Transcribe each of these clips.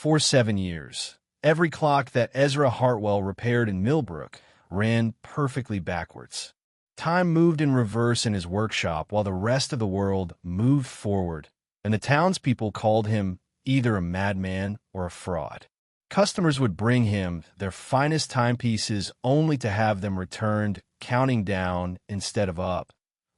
For 7 years, every clock that Ezra Hartwell repaired in Millbrook ran perfectly backwards. Time moved in reverse in his workshop while the rest of the world moved forward, and the townspeople called him either a madman or a fraud. Customers would bring him their finest timepieces only to have them returned counting down instead of up,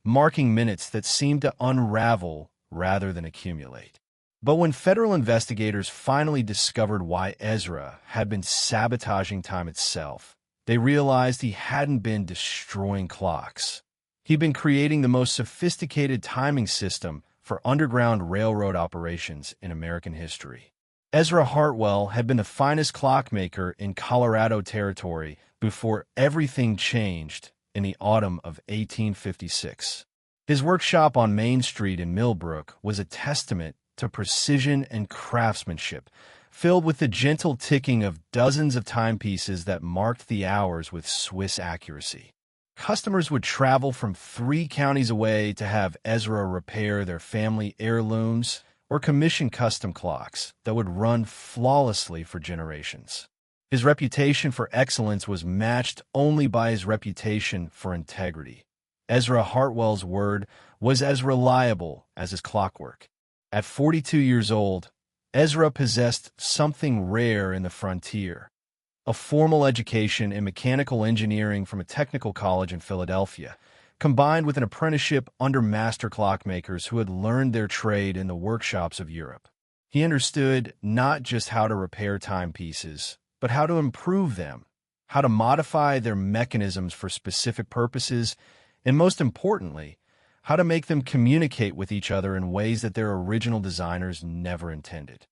marking minutes that seemed to unravel rather than accumulate. But when federal investigators finally discovered why Ezra had been sabotaging time itself, they realized he hadn't been destroying clocks. He'd been creating the most sophisticated timing system for underground railroad operations in American history. Ezra Hartwell had been the finest clockmaker in Colorado Territory before everything changed in the autumn of 1856. His workshop on Main Street in Millbrook was a testament to precision and craftsmanship, filled with the gentle ticking of dozens of timepieces that marked the hours with Swiss accuracy. Customers would travel from 3 counties away to have Ezra repair their family heirlooms or commission custom clocks that would run flawlessly for generations. His reputation for excellence was matched only by his reputation for integrity. Ezra Hartwell's word was as reliable as his clockwork. At 42 years old, Ezra possessed something rare in the frontier: a formal education in mechanical engineering from a technical college in Philadelphia, combined with an apprenticeship under master clockmakers who had learned their trade in the workshops of Europe. He understood not just how to repair timepieces, but how to improve them, how to modify their mechanisms for specific purposes, and most importantly, how to make them communicate with each other in ways that their original designers never intended.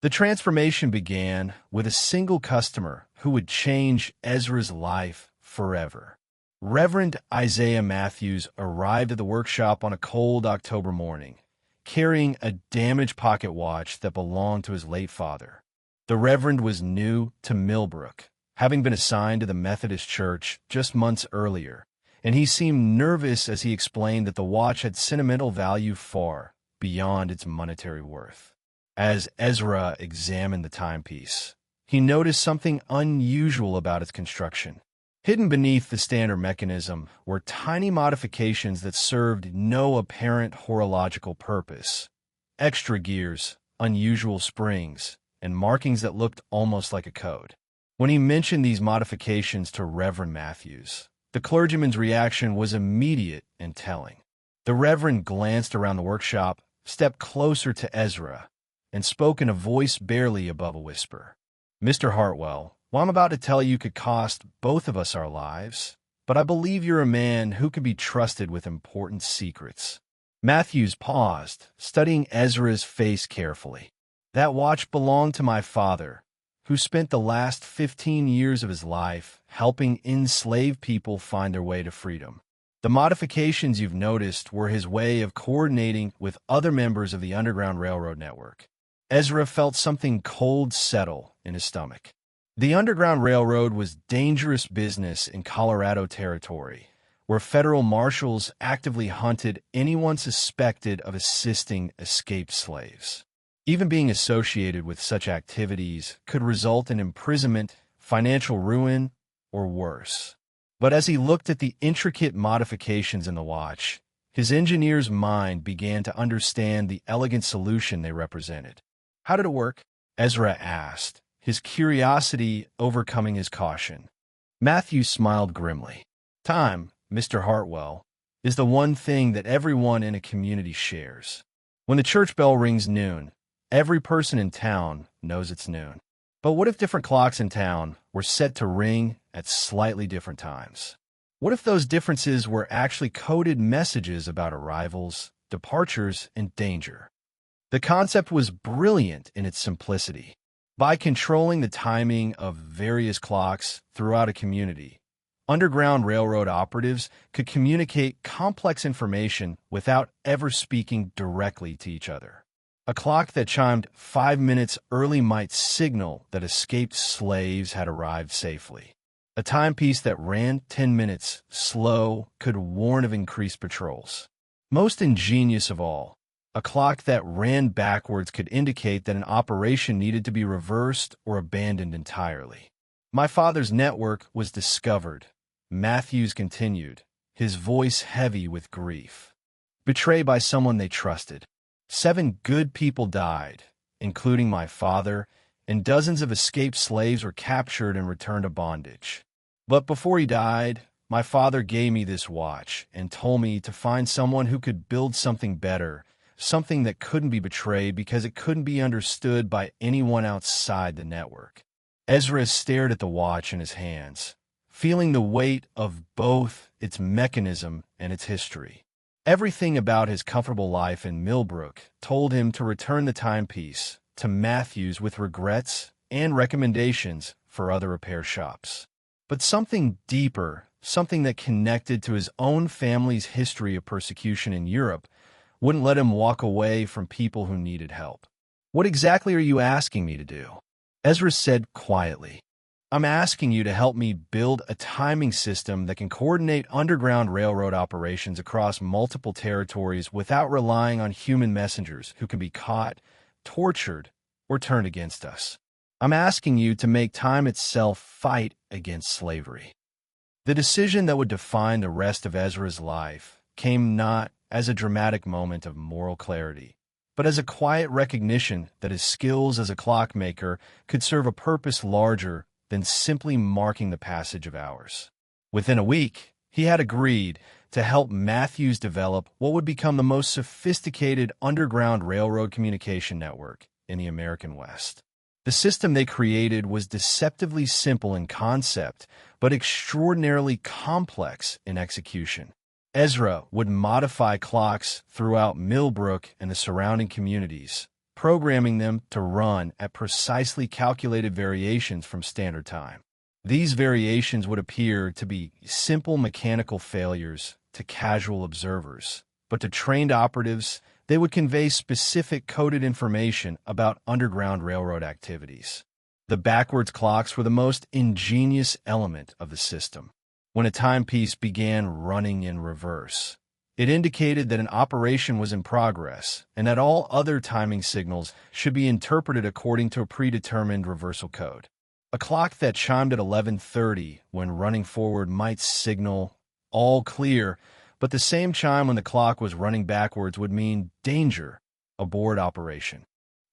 The transformation began with a single customer who would change Ezra's life forever. Reverend Isaiah Matthews arrived at the workshop on a cold October morning, carrying a damaged pocket watch that belonged to his late father. The Reverend was new to Millbrook, having been assigned to the Methodist Church just months earlier, and he seemed nervous as he explained that the watch had sentimental value far beyond its monetary worth. As Ezra examined the timepiece, he noticed something unusual about its construction. Hidden beneath the standard mechanism were tiny modifications that served no apparent horological purpose: extra gears, unusual springs, and markings that looked almost like a code. When he mentioned these modifications to Reverend Matthews, the clergyman's reaction was immediate and telling. The Reverend glanced around the workshop, stepped closer to Ezra, and spoke in a voice barely above a whisper. "Mr. Hartwell, what I'm about to tell you could cost both of us our lives, but I believe you're a man who can be trusted with important secrets." Matthews paused, studying Ezra's face carefully. "That watch belonged to my father, who spent the last 15 years of his life helping enslaved people find their way to freedom. The modifications you've noticed were his way of coordinating with other members of the Underground Railroad network." Ezra felt something cold settle in his stomach. The Underground Railroad was dangerous business in Colorado Territory, where federal marshals actively hunted anyone suspected of assisting escaped slaves. Even being associated with such activities could result in imprisonment, financial ruin, or worse. But as he looked at the intricate modifications in the watch, his engineer's mind began to understand the elegant solution they represented. "How did it work?" Ezra asked, his curiosity overcoming his caution. Matthew smiled grimly. "Time, Mr. Hartwell, is the one thing that everyone in a community shares. When the church bell rings noon, every person in town knows it's noon. But what if different clocks in town were set to ring at slightly different times? What if those differences were actually coded messages about arrivals, departures, and danger?" The concept was brilliant in its simplicity. By controlling the timing of various clocks throughout a community, Underground Railroad operatives could communicate complex information without ever speaking directly to each other. A clock that chimed 5 minutes early might signal that escaped slaves had arrived safely. A timepiece that ran 10 minutes slow could warn of increased patrols. Most ingenious of all, A clock that ran backwards could indicate that an operation needed to be reversed or abandoned entirely. My father's network was discovered. Matthews continued, his voice heavy with grief. Betrayed by someone they trusted. 7 good people died, including my father, and dozens of escaped slaves were captured and returned to bondage. But before he died, my father gave me this watch and told me to find someone who could build something better, something that couldn't be betrayed because it couldn't be understood by anyone outside the network. Ezra stared at the watch in his hands, feeling the weight of both its mechanism and its history. Everything about his comfortable life in Millbrook told him to return the timepiece to Matthews with regrets and recommendations for other repair shops. But something deeper, something that connected to his own family's history of persecution in Europe, wouldn't let him walk away from people who needed help. "What exactly are you asking me to do?" Ezra said quietly. "I'm asking you to help me build a timing system that can coordinate underground railroad operations across multiple territories without relying on human messengers who can be caught, tortured, or turned against us. I'm asking you to make time itself fight against slavery." The decision that would define the rest of Ezra's life came not as a dramatic moment of moral clarity, but as a quiet recognition that his skills as a clockmaker could serve a purpose larger than simply marking the passage of hours. Within a week, he had agreed to help Matthews develop what would become the most sophisticated underground railroad communication network in the American West. The system they created was deceptively simple in concept, but extraordinarily complex in execution. Ezra would modify clocks throughout Millbrook and the surrounding communities, programming them to run at precisely calculated variations from standard time. These variations would appear to be simple mechanical failures to casual observers, but to trained operatives, they would convey specific coded information about underground railroad activities. The backwards clocks were the most ingenious element of the system. When a timepiece began running in reverse, it indicated that an operation was in progress and that all other timing signals should be interpreted according to a predetermined reversal code. A clock that chimed at 11:30 when running forward might signal all clear, but the same chime when the clock was running backwards would mean danger, abort operation.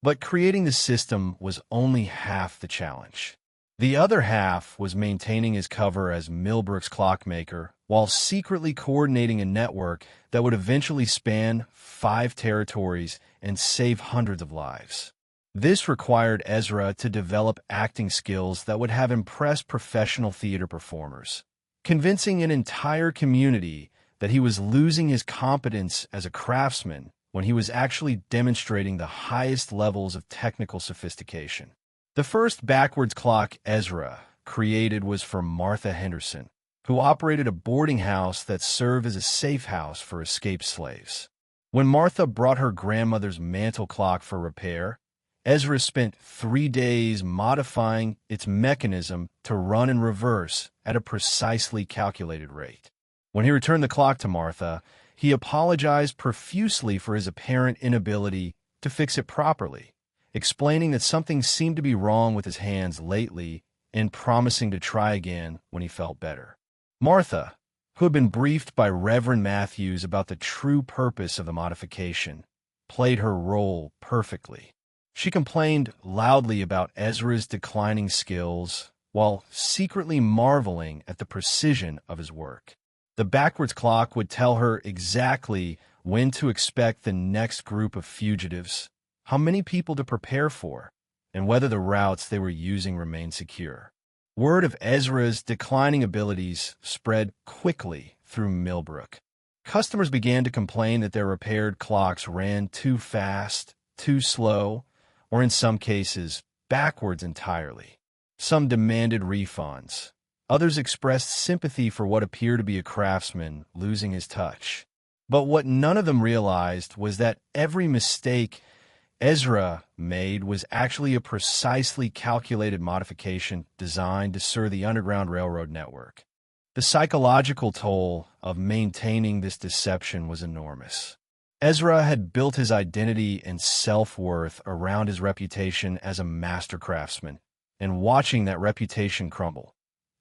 But creating the system was only half the challenge. The other half was maintaining his cover as Millbrook's clockmaker while secretly coordinating a network that would eventually span 5 territories and save hundreds of lives. This required Ezra to develop acting skills that would have impressed professional theater performers, convincing an entire community that he was losing his competence as a craftsman when he was actually demonstrating the highest levels of technical sophistication. The first backwards clock Ezra created was for Martha Henderson, who operated a boarding house that served as a safe house for escaped slaves. When Martha brought her grandmother's mantel clock for repair, Ezra spent 3 days modifying its mechanism to run in reverse at a precisely calculated rate. When he returned the clock to Martha, he apologized profusely for his apparent inability to fix it properly, explaining that something seemed to be wrong with his hands lately and promising to try again when he felt better. Martha, who had been briefed by Reverend Matthews about the true purpose of the modification, played her role perfectly. She complained loudly about Ezra's declining skills while secretly marveling at the precision of his work. The backwards clock would tell her exactly when to expect the next group of fugitives, how many people to prepare for, and whether the routes they were using remained secure. Word of Ezra's declining abilities spread quickly through Millbrook. Customers began to complain that their repaired clocks ran too fast, too slow, or in some cases, backwards entirely. Some demanded refunds. Others expressed sympathy for what appeared to be a craftsman losing his touch. But what none of them realized was that every mistake Ezra made was actually a precisely calculated modification designed to serve the Underground Railroad network. The psychological toll of maintaining this deception was enormous. Ezra had built his identity and self-worth around his reputation as a master craftsman, and watching that reputation crumble,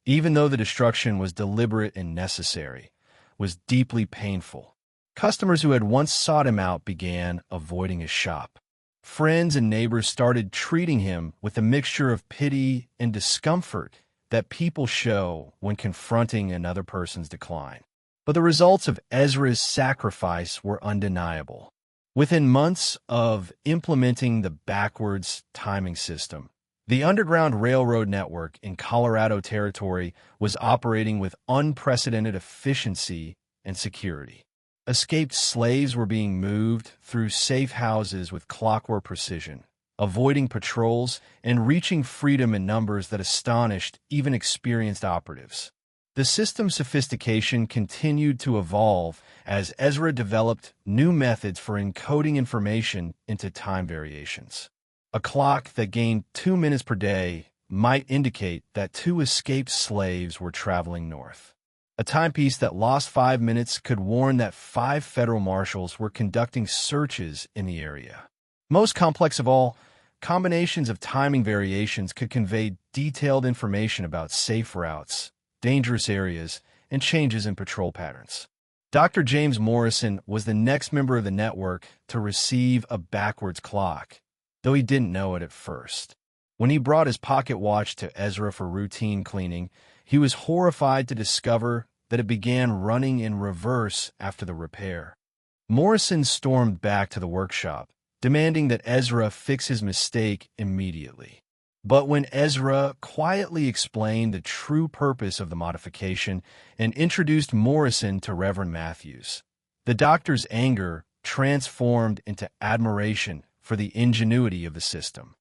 even though the destruction was deliberate and necessary, was deeply painful. Customers who had once sought him out began avoiding his shop. Friends and neighbors started treating him with a mixture of pity and discomfort that people show when confronting another person's decline. But the results of Ezra's sacrifice were undeniable. Within months of implementing the backwards timing system, the Underground Railroad network in Colorado Territory was operating with unprecedented efficiency and security. Escaped slaves were being moved through safe houses with clockwork precision, avoiding patrols and reaching freedom in numbers that astonished even experienced operatives. The system's sophistication continued to evolve as Ezra developed new methods for encoding information into time variations. A clock that gained 2 minutes per day might indicate that 2 escaped slaves were traveling north. A timepiece that lost 5 minutes could warn that 5 federal marshals were conducting searches in the area. Most complex of all, combinations of timing variations could convey detailed information about safe routes, dangerous areas, and changes in patrol patterns. Dr. James Morrison was the next member of the network to receive a backwards clock, though he didn't know it at first. When he brought his pocket watch to Ezra for routine cleaning, he was horrified to discover that it began running in reverse after the repair. Morrison stormed back to the workshop, demanding that Ezra fix his mistake immediately. But when Ezra quietly explained the true purpose of the modification and introduced Morrison to Reverend Matthews, the doctor's anger transformed into admiration for the ingenuity of the system.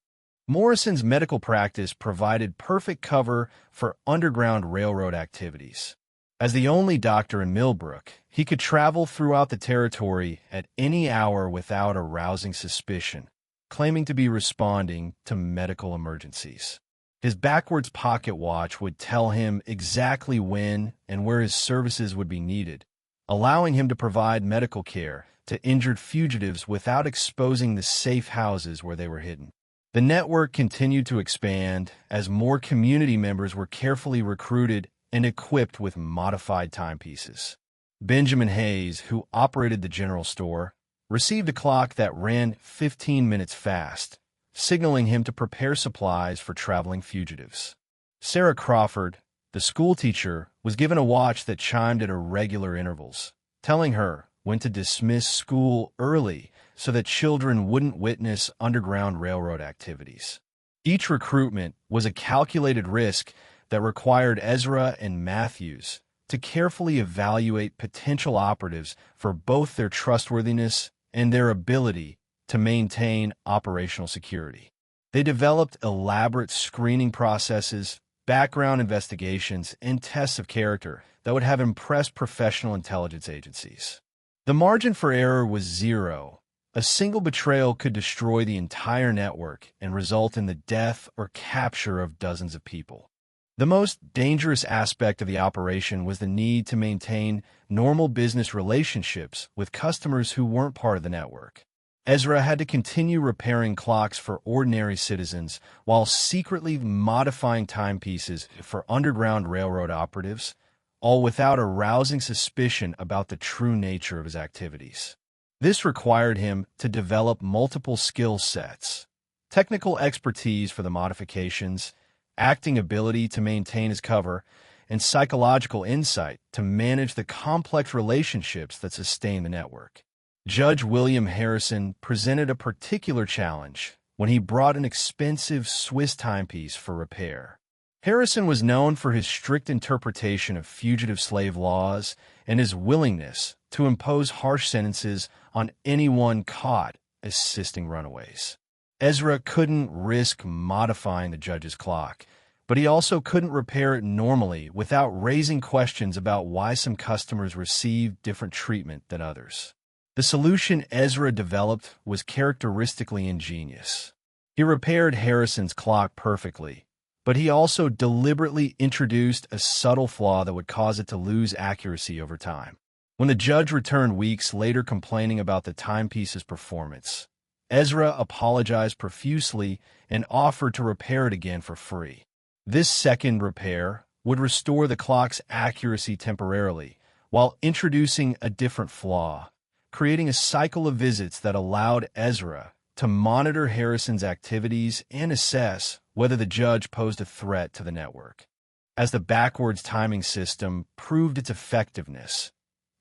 Morrison's medical practice provided perfect cover for Underground Railroad activities. As the only doctor in Millbrook, he could travel throughout the territory at any hour without arousing suspicion, claiming to be responding to medical emergencies. His backwards pocket watch would tell him exactly when and where his services would be needed, allowing him to provide medical care to injured fugitives without exposing the safe houses where they were hidden. The network continued to expand as more community members were carefully recruited and equipped with modified timepieces. Benjamin Hayes, who operated the general store, received a clock that ran 15 minutes fast, signaling him to prepare supplies for traveling fugitives. Sarah Crawford, the schoolteacher, was given a watch that chimed at irregular intervals, telling her when to dismiss school early so that children wouldn't witness Underground Railroad activities. Each recruitment was a calculated risk that required Ezra and Matthews to carefully evaluate potential operatives for both their trustworthiness and their ability to maintain operational security. They developed elaborate screening processes, background investigations, and tests of character that would have impressed professional intelligence agencies. The margin for error was zero. A single betrayal could destroy the entire network and result in the death or capture of dozens of people. The most dangerous aspect of the operation was the need to maintain normal business relationships with customers who weren't part of the network. Ezra had to continue repairing clocks for ordinary citizens while secretly modifying timepieces for Underground Railroad operatives, all without arousing suspicion about the true nature of his activities. This required him to develop multiple skill sets: technical expertise for the modifications, acting ability to maintain his cover, and psychological insight to manage the complex relationships that sustain the network. Judge William Harrison presented a particular challenge when he brought an expensive Swiss timepiece for repair. Harrison was known for his strict interpretation of fugitive slave laws and his willingness to impose harsh sentences on anyone caught assisting runaways. Ezra couldn't risk modifying the judge's clock, but he also couldn't repair it normally without raising questions about why some customers received different treatment than others. The solution Ezra developed was characteristically ingenious. He repaired Harrison's clock perfectly, but he also deliberately introduced a subtle flaw that would cause it to lose accuracy over time. When the judge returned weeks later complaining about the timepiece's performance, Ezra apologized profusely and offered to repair it again for free. This second repair would restore the clock's accuracy temporarily, while introducing a different flaw, creating a cycle of visits that allowed Ezra to monitor Harrison's activities and assess whether the judge posed a threat to the network. As the backwards timing system proved its effectiveness,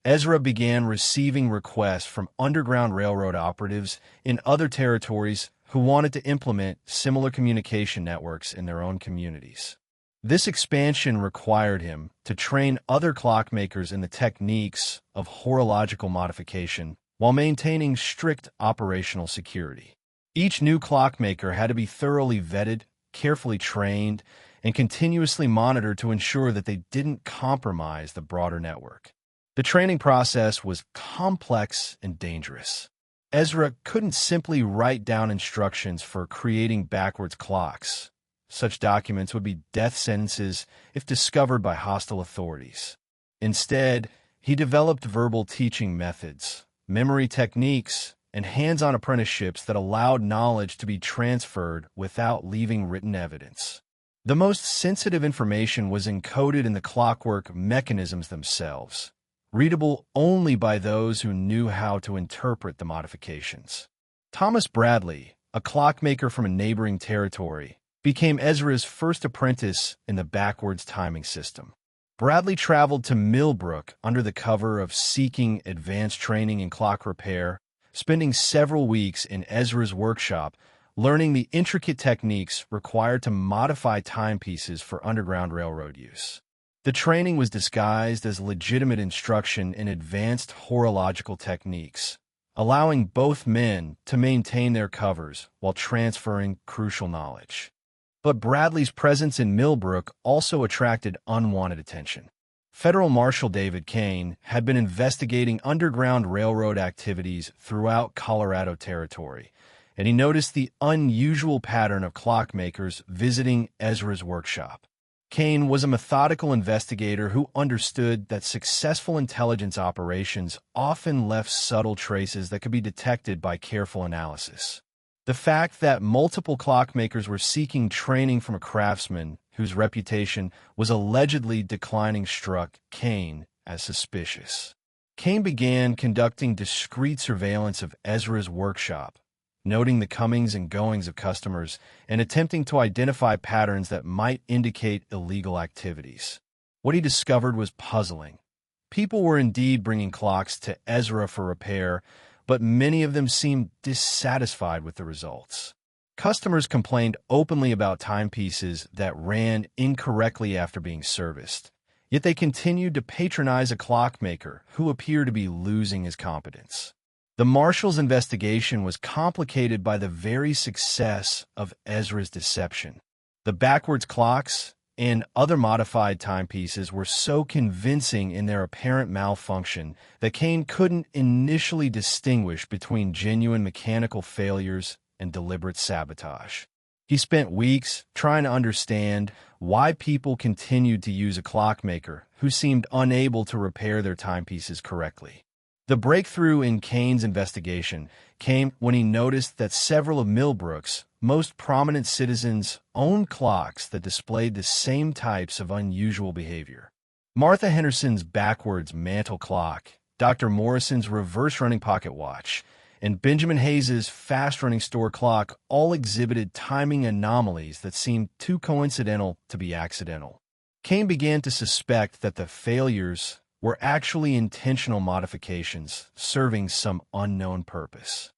Ezra began receiving requests from Underground Railroad operatives in other territories who wanted to implement similar communication networks in their own communities. This expansion required him to train other clockmakers in the techniques of horological modification while maintaining strict operational security. Each new clockmaker had to be thoroughly vetted, carefully trained, and continuously monitored to ensure that they didn't compromise the broader network. The training process was complex and dangerous. Ezra couldn't simply write down instructions for creating backwards clocks. Such documents would be death sentences if discovered by hostile authorities. Instead, he developed verbal teaching methods, memory techniques, and hands-on apprenticeships that allowed knowledge to be transferred without leaving written evidence. The most sensitive information was encoded in the clockwork mechanisms themselves, readable only by those who knew how to interpret the modifications. Thomas Bradley, a clockmaker from a neighboring territory, became Ezra's first apprentice in the backwards timing system. Bradley traveled to Millbrook under the cover of seeking advanced training in clock repair, spending several weeks in Ezra's workshop learning the intricate techniques required to modify timepieces for Underground Railroad use. The training was disguised as legitimate instruction in advanced horological techniques, allowing both men to maintain their covers while transferring crucial knowledge. But Bradley's presence in Millbrook also attracted unwanted attention. Federal Marshal David Kane had been investigating Underground Railroad activities throughout Colorado Territory, and he noticed the unusual pattern of clockmakers visiting Ezra's workshop. Kane was a methodical investigator who understood that successful intelligence operations often left subtle traces that could be detected by careful analysis. The fact that multiple clockmakers were seeking training from a craftsman whose reputation was allegedly declining struck Kane as suspicious. Kane began conducting discreet surveillance of Ezra's workshop, noting the comings and goings of customers and attempting to identify patterns that might indicate illegal activities. What he discovered was puzzling. People were indeed bringing clocks to Ezra for repair, but many of them seemed dissatisfied with the results. Customers complained openly about timepieces that ran incorrectly after being serviced, yet they continued to patronize a clockmaker who appeared to be losing his competence. The Marshal's investigation was complicated by the very success of Ezra's deception. The backwards clocks and other modified timepieces were so convincing in their apparent malfunction that Kane couldn't initially distinguish between genuine mechanical failures and deliberate sabotage. He spent weeks trying to understand why people continued to use a clockmaker who seemed unable to repair their timepieces correctly. The breakthrough in Kane's investigation came when he noticed that several of Millbrook's most prominent citizens owned clocks that displayed the same types of unusual behavior. Martha Henderson's backwards mantle clock, Dr. Morrison's reverse-running pocket watch, and Benjamin Hayes's fast-running store clock all exhibited timing anomalies that seemed too coincidental to be accidental. Kane began to suspect that the failures were actually intentional modifications serving some unknown purpose.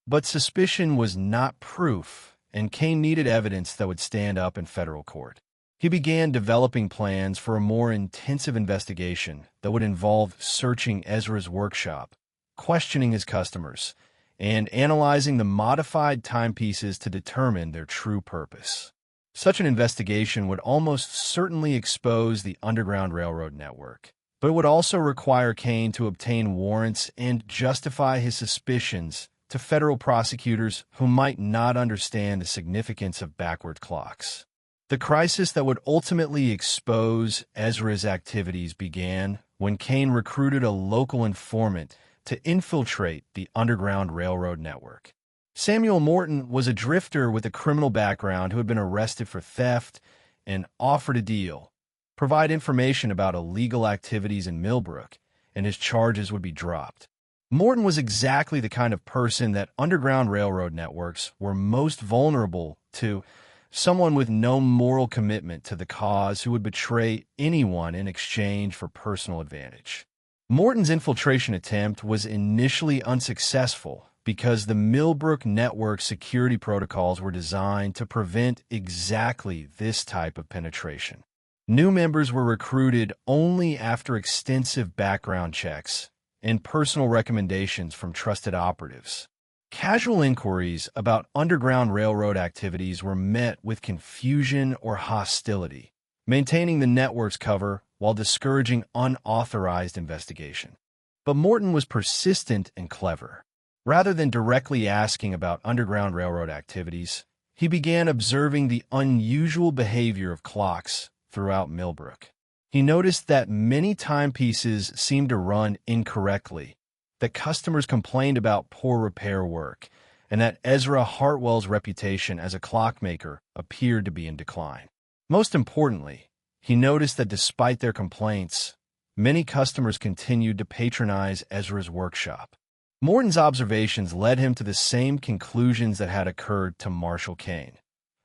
But suspicion was not proof, and Kane needed evidence that would stand up in federal court. He began developing plans for a more intensive investigation that would involve searching Ezra's workshop, questioning his customers, and analyzing the modified timepieces to determine their true purpose. Such an investigation would almost certainly expose the Underground Railroad network, but it would also require Kane to obtain warrants and justify his suspicions to federal prosecutors who might not understand the significance of backward clocks. The crisis that would ultimately expose Ezra's activities began when Kane recruited a local informant to infiltrate the Underground Railroad network. Samuel Morton was a drifter with a criminal background who had been arrested for theft and offered a deal: provide information about illegal activities in Millbrook, and his charges would be dropped. Morton was exactly the kind of person that Underground Railroad networks were most vulnerable to: someone with no moral commitment to the cause who would betray anyone in exchange for personal advantage. Morton's infiltration attempt was initially unsuccessful because the Millbrook network security protocols were designed to prevent exactly this type of penetration. New members were recruited only after extensive background checks and personal recommendations from trusted operatives. Casual inquiries about Underground Railroad activities were met with confusion or hostility, maintaining the network's cover while discouraging unauthorized investigation. But Morton was persistent and clever. Rather than directly asking about Underground Railroad activities, he began observing the unusual behavior of clocks throughout Millbrook. He noticed that many timepieces seemed to run incorrectly, that customers complained about poor repair work, and that Ezra Hartwell's reputation as a clockmaker appeared to be in decline. Most importantly, he noticed that despite their complaints, many customers continued to patronize Ezra's workshop. Morton's observations led him to the same conclusions that had occurred to Marshall Kane.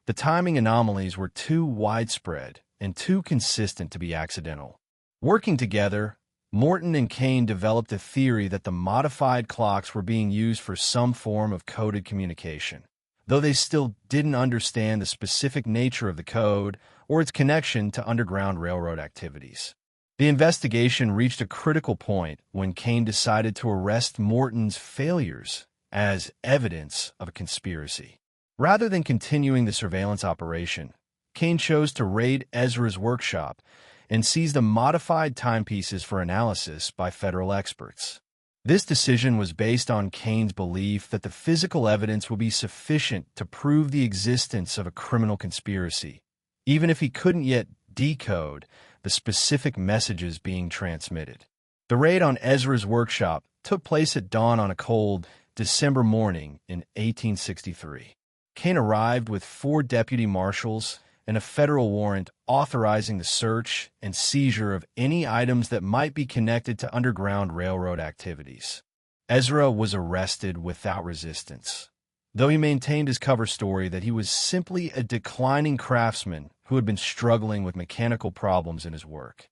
The timing anomalies were too widespread and too consistent to be accidental. Working together, Morton and Kane developed a theory that the modified clocks were being used for some form of coded communication, though they still didn't understand the specific nature of the code or its connection to Underground Railroad activities. The investigation reached a critical point when Kane decided to arrest Morton's failures as evidence of a conspiracy. Rather than continuing the surveillance operation, Kane chose to raid Ezra's workshop and seize the modified timepieces for analysis by federal experts. This decision was based on Kane's belief that the physical evidence would be sufficient to prove the existence of a criminal conspiracy, even if he couldn't yet decode the specific messages being transmitted. The raid on Ezra's workshop took place at dawn on a cold December morning in 1863. Kane arrived with 4 deputy marshals and a federal warrant authorizing the search and seizure of any items that might be connected to Underground Railroad activities. Ezra was arrested without resistance, though he maintained his cover story that he was simply a declining craftsman who had been struggling with mechanical problems in his work.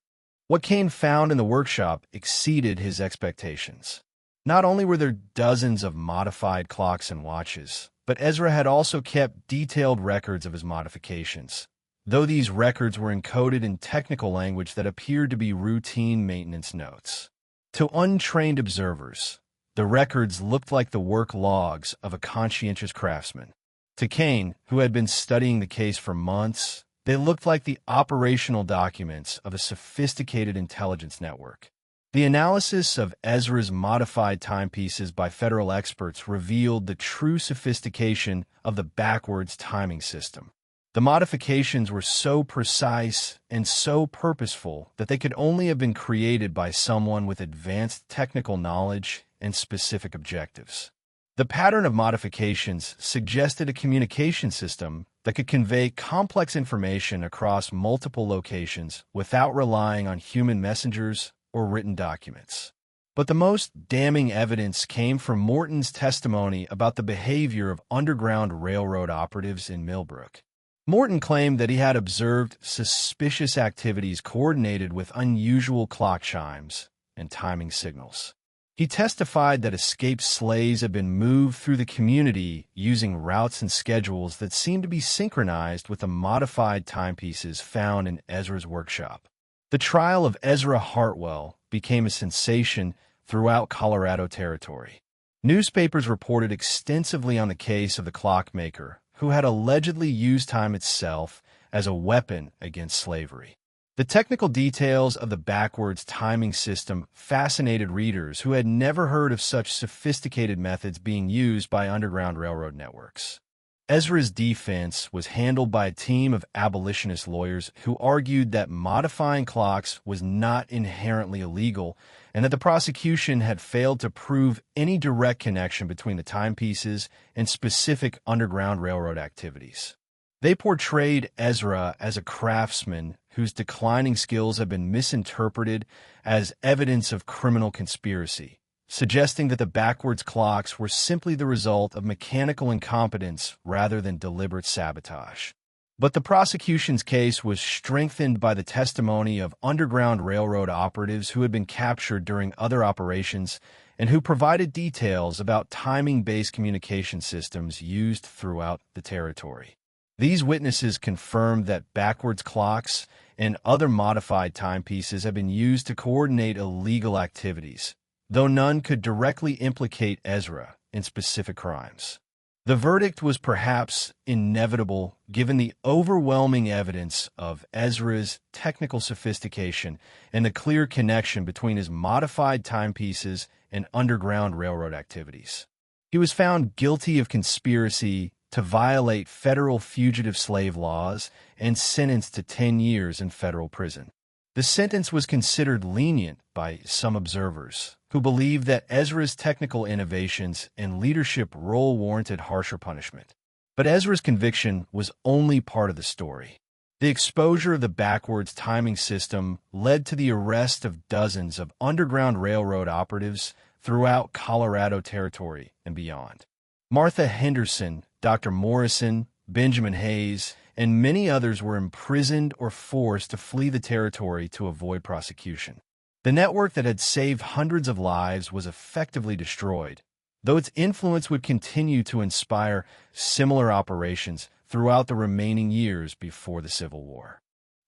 What Kane found in the workshop exceeded his expectations. Not only were there dozens of modified clocks and watches, but Ezra had also kept detailed records of his modifications, though these records were encoded in technical language that appeared to be routine maintenance notes. To untrained observers, the records looked like the work logs of a conscientious craftsman. To Kane, who had been studying the case for months, they looked like the operational documents of a sophisticated intelligence network. The analysis of Ezra's modified timepieces by federal experts revealed the true sophistication of the backwards timing system. The modifications were so precise and so purposeful that they could only have been created by someone with advanced technical knowledge and specific objectives. The pattern of modifications suggested a communication system that could convey complex information across multiple locations without relying on human messengers or written documents. But the most damning evidence came from Morton's testimony about the behavior of Underground Railroad operatives in Millbrook. Morton claimed that he had observed suspicious activities coordinated with unusual clock chimes and timing signals. He testified that escaped sleighs had been moved through the community using routes and schedules that seemed to be synchronized with the modified timepieces found in Ezra's workshop. The trial of Ezra Hartwell became a sensation throughout Colorado territory. Newspapers reported extensively on the case of the clockmaker, who had allegedly used time itself as a weapon against slavery. The technical details of the backwards timing system fascinated readers who had never heard of such sophisticated methods being used by Underground Railroad networks. Ezra's defense was handled by a team of abolitionist lawyers who argued that modifying clocks was not inherently illegal and that the prosecution had failed to prove any direct connection between the timepieces and specific Underground Railroad activities. They portrayed Ezra as a craftsman whose declining skills had been misinterpreted as evidence of criminal conspiracy, suggesting that the backwards clocks were simply the result of mechanical incompetence rather than deliberate sabotage. But the prosecution's case was strengthened by the testimony of Underground Railroad operatives who had been captured during other operations and who provided details about timing-based communication systems used throughout the territory. These witnesses confirmed that backwards clocks and other modified timepieces had been used to coordinate illegal activities, though none could directly implicate Ezra in specific crimes. The verdict was perhaps inevitable given the overwhelming evidence of Ezra's technical sophistication and the clear connection between his modified timepieces and Underground Railroad activities. He was found guilty of conspiracy to violate federal fugitive slave laws and sentenced to 10 years in federal prison. The sentence was considered lenient by some observers, who believed that Ezra's technical innovations and leadership role warranted harsher punishment. But Ezra's conviction was only part of the story. The exposure of the backwards timing system led to the arrest of dozens of Underground Railroad operatives throughout Colorado Territory and beyond. Martha Henderson, Dr. Morrison, Benjamin Hayes, and many others were imprisoned or forced to flee the territory to avoid prosecution. The network that had saved hundreds of lives was effectively destroyed, though its influence would continue to inspire similar operations throughout the remaining years before the Civil War.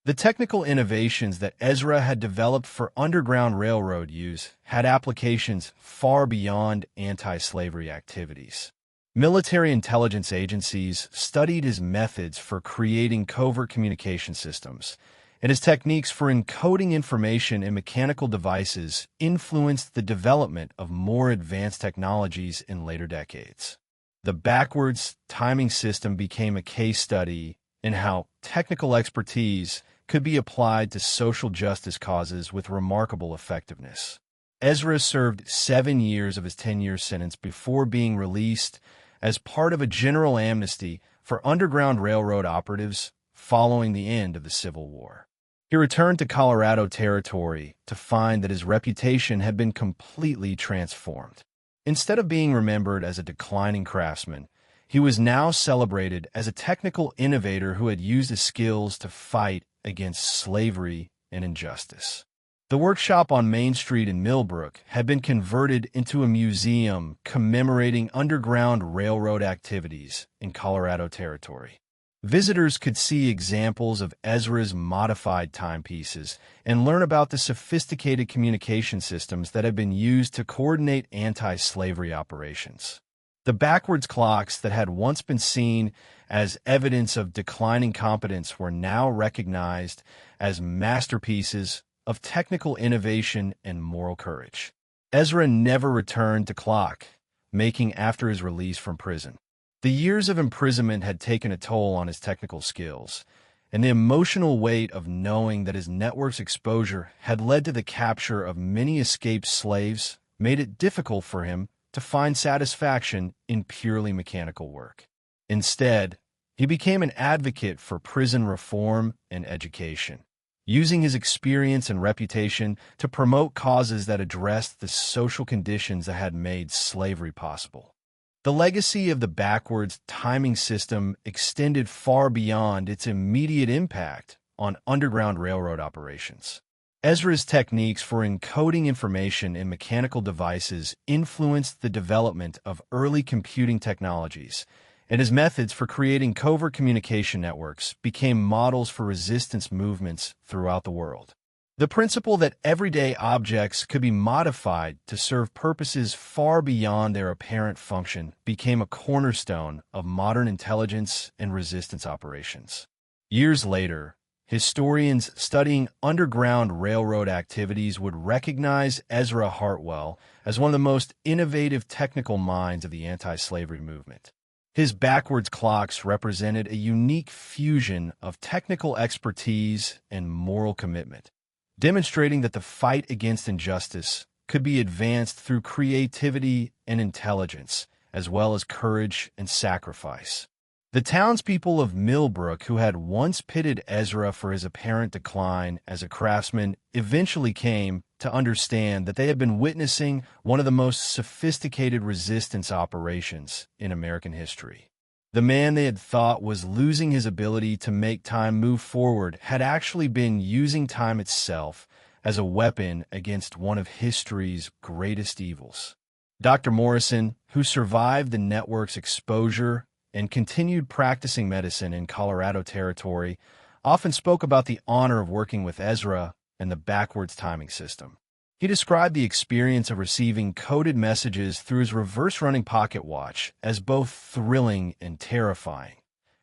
The technical innovations that Ezra had developed for Underground Railroad use had applications far beyond anti-slavery activities. Military intelligence agencies studied his methods for creating covert communication systems, and his techniques for encoding information in mechanical devices influenced the development of more advanced technologies in later decades. The backwards timing system became a case study in how technical expertise could be applied to social justice causes with remarkable effectiveness. Ezra served 7 years of his 10-year sentence before being released as part of a general amnesty for Underground Railroad operatives following the end of the Civil War. He returned to Colorado Territory to find that his reputation had been completely transformed. Instead of being remembered as a declining craftsman, he was now celebrated as a technical innovator who had used his skills to fight against slavery and injustice. The workshop on Main Street in Millbrook had been converted into a museum commemorating Underground Railroad activities in Colorado Territory. Visitors could see examples of Ezra's modified timepieces and learn about the sophisticated communication systems that had been used to coordinate anti-slavery operations. The backwards clocks that had once been seen as evidence of declining competence were now recognized as masterpieces of technical innovation and moral courage. Ezra never returned to clock making after his release from prison. The years of imprisonment had taken a toll on his technical skills, and the emotional weight of knowing that his network's exposure had led to the capture of many escaped slaves made it difficult for him to find satisfaction in purely mechanical work. Instead, he became an advocate for prison reform and education, using his experience and reputation to promote causes that addressed the social conditions that had made slavery possible. The legacy of the backwards timing system extended far beyond its immediate impact on Underground Railroad operations. Ezra's techniques for encoding information in mechanical devices influenced the development of early computing technologies, and his methods for creating covert communication networks became models for resistance movements throughout the world. The principle that everyday objects could be modified to serve purposes far beyond their apparent function became a cornerstone of modern intelligence and resistance operations. Years later, historians studying Underground Railroad activities would recognize Ezra Hartwell as one of the most innovative technical minds of the anti-slavery movement. His backwards clocks represented a unique fusion of technical expertise and moral commitment, demonstrating that the fight against injustice could be advanced through creativity and intelligence, as well as courage and sacrifice. The townspeople of Millbrook, who had once pitted Ezra for his apparent decline as a craftsman, eventually came to understand that they had been witnessing one of the most sophisticated resistance operations in American history. The man they had thought was losing his ability to make time move forward had actually been using time itself as a weapon against one of history's greatest evils. Dr. Morrison, who survived the network's exposure and continued practicing medicine in Colorado Territory, often spoke about the honor of working with Ezra and the backwards timing system. He described the experience of receiving coded messages through his reverse-running pocket watch as both thrilling and terrifying,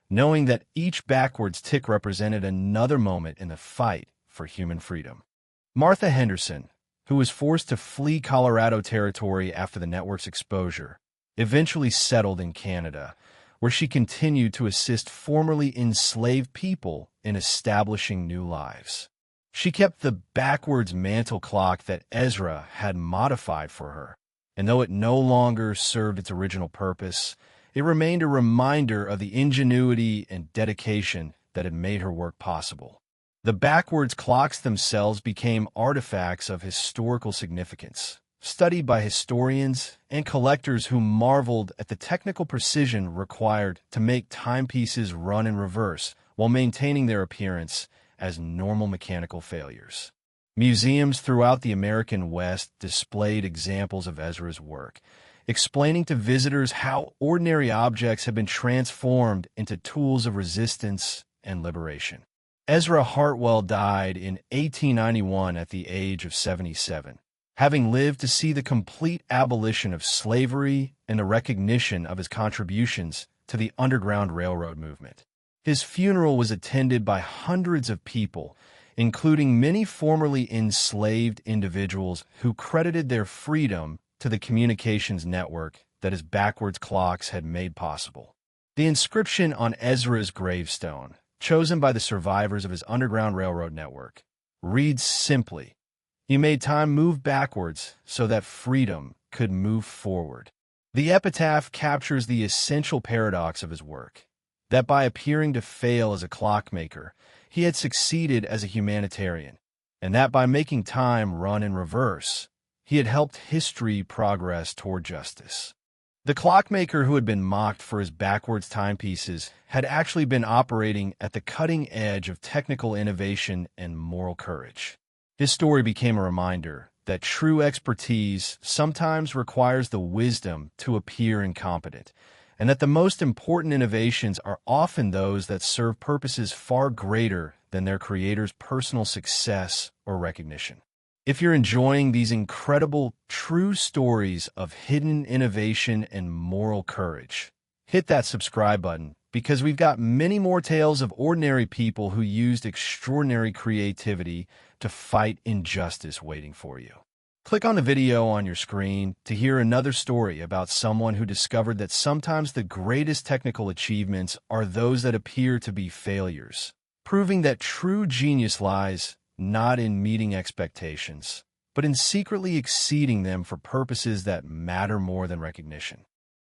knowing that each backwards tick represented another moment in the fight for human freedom. Martha Henderson, who was forced to flee Colorado Territory after the network's exposure, eventually settled in Canada, where she continued to assist formerly enslaved people in establishing new lives. She kept the backwards mantle clock that Ezra had modified for her, and though it no longer served its original purpose, it remained a reminder of the ingenuity and dedication that had made her work possible. The backwards clocks themselves became artifacts of historical significance, studied by historians and collectors who marveled at the technical precision required to make timepieces run in reverse while maintaining their appearance as normal mechanical failures. Museums throughout the American West displayed examples of Ezra's work, explaining to visitors how ordinary objects have been transformed into tools of resistance and liberation. Ezra Hartwell died in 1891 at the age of 77. Having lived to see the complete abolition of slavery and the recognition of his contributions to the Underground Railroad movement. His funeral was attended by hundreds of people, including many formerly enslaved individuals who credited their freedom to the communications network that his backwards clocks had made possible. The inscription on Ezra's gravestone, chosen by the survivors of his Underground Railroad network, reads simply, "He made time move backwards so that freedom could move forward." The epitaph captures the essential paradox of his work, that by appearing to fail as a clockmaker, he had succeeded as a humanitarian, and that by making time run in reverse, he had helped history progress toward justice. The clockmaker who had been mocked for his backwards timepieces had actually been operating at the cutting edge of technical innovation and moral courage. His story became a reminder that true expertise sometimes requires the wisdom to appear incompetent, and that the most important innovations are often those that serve purposes far greater than their creator's personal success or recognition. If you're enjoying these incredible, true stories of hidden innovation and moral courage, hit that subscribe button, because we've got many more tales of ordinary people who used extraordinary creativity to fight injustice waiting for you. Click on the video on your screen to hear another story about someone who discovered that sometimes the greatest technical achievements are those that appear to be failures, proving that true genius lies not in meeting expectations, but in secretly exceeding them for purposes that matter more than recognition.